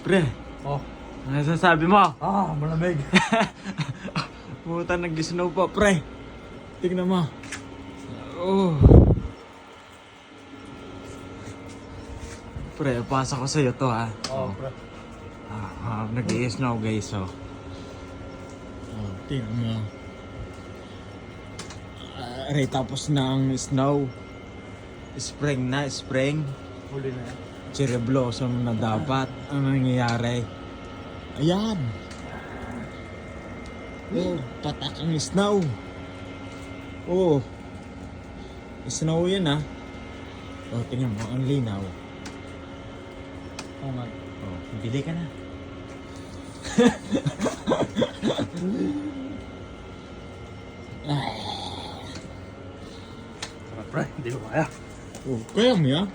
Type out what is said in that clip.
Pre, Oh. ano sasabi mo? Malamig. Puta, nag-snow pa, pre. Tignan mo. Oh. Pre, pasa ko sa'yo to, ha? Pre. Nag-i-snow, guys, oh. Tignan mo. Aray, tapos na ang snow. Spring na, spring. Huli na yan. Cherry blossom na dapat. Ano nangyayari? Ayan. Oh, patak ang snow. Oh. Snow yan, ah. Oh, tingnan mo, ang linaw. Oo nga. Oh, bili ka na. Pre, hindi ko kaya. Oh, kaya mo yan?